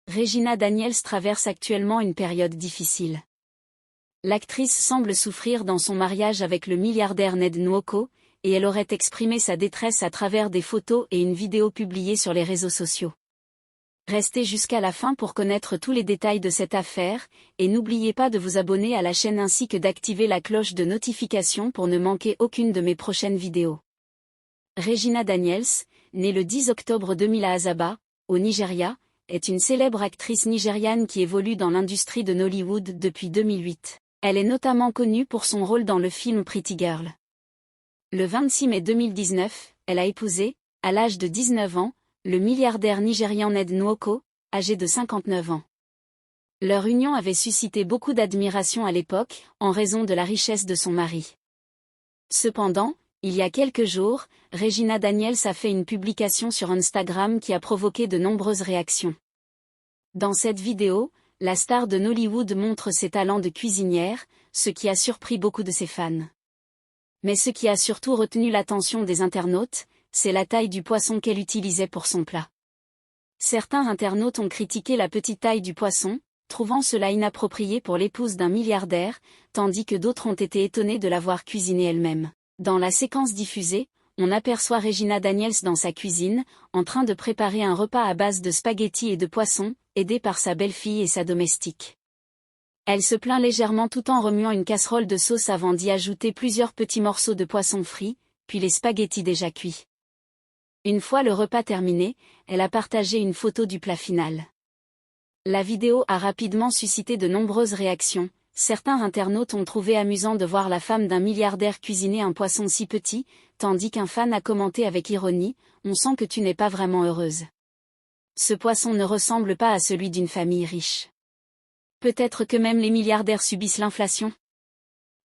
Regina Daniels traverse actuellement une période difficile. L'actrice semble souffrir dans son mariage avec le milliardaire Ned Nwoko, et elle aurait exprimé sa détresse à travers des photos et une vidéo publiée sur les réseaux sociaux. Restez jusqu'à la fin pour connaître tous les détails de cette affaire, et n'oubliez pas de vous abonner à la chaîne ainsi que d'activer la cloche de notification pour ne manquer aucune de mes prochaines vidéos. Regina Daniels, née le 10 octobre 2000 à Asaba, au Nigeria, est une célèbre actrice nigériane qui évolue dans l'industrie de Nollywood depuis 2008. Elle est notamment connue pour son rôle dans le film Pretty Girl. Le 26 mai 2019, elle a épousé, à l'âge de 19 ans, le milliardaire nigérian Ned Nwoko, âgé de 59 ans. Leur union avait suscité beaucoup d'admiration à l'époque, en raison de la richesse de son mari. Cependant, il y a quelques jours, Regina Daniels a fait une publication sur Instagram qui a provoqué de nombreuses réactions. Dans cette vidéo, la star de Nollywood montre ses talents de cuisinière, ce qui a surpris beaucoup de ses fans. Mais ce qui a surtout retenu l'attention des internautes, c'est la taille du poisson qu'elle utilisait pour son plat. Certains internautes ont critiqué la petite taille du poisson, trouvant cela inapproprié pour l'épouse d'un milliardaire, tandis que d'autres ont été étonnés de la voir cuisiner elle-même. Dans la séquence diffusée, on aperçoit Regina Daniels dans sa cuisine, en train de préparer un repas à base de spaghettis et de poisson, aidée par sa belle-fille et sa domestique. Elle se plaint légèrement tout en remuant une casserole de sauce avant d'y ajouter plusieurs petits morceaux de poisson frit, puis les spaghettis déjà cuits. Une fois le repas terminé, elle a partagé une photo du plat final. La vidéo a rapidement suscité de nombreuses réactions. Certains internautes ont trouvé amusant de voir la femme d'un milliardaire cuisiner un poisson si petit, tandis qu'un fan a commenté avec ironie, « On sent que tu n'es pas vraiment heureuse. Ce poisson ne ressemble pas à celui d'une famille riche. Peut-être que même les milliardaires subissent l'inflation ?»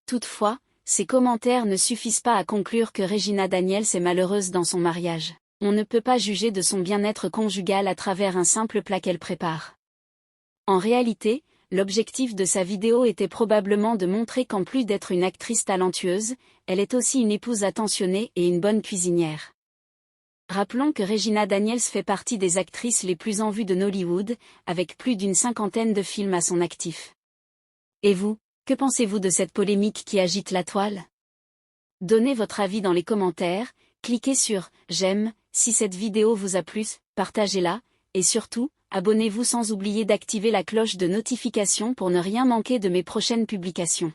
Toutefois, ces commentaires ne suffisent pas à conclure que Regina Daniels est malheureuse dans son mariage. On ne peut pas juger de son bien-être conjugal à travers un simple plat qu'elle prépare. En réalité, l'objectif de sa vidéo était probablement de montrer qu'en plus d'être une actrice talentueuse, elle est aussi une épouse attentionnée et une bonne cuisinière. Rappelons que Regina Daniels fait partie des actrices les plus en vue de Nollywood, avec plus d'une 50aine de films à son actif. Et vous, que pensez-vous de cette polémique qui agite la toile? Donnez votre avis dans les commentaires, cliquez sur « J'aime » si cette vidéo vous a plu, partagez-la, et surtout, abonnez-vous sans oublier d'activer la cloche de notification pour ne rien manquer de mes prochaines publications.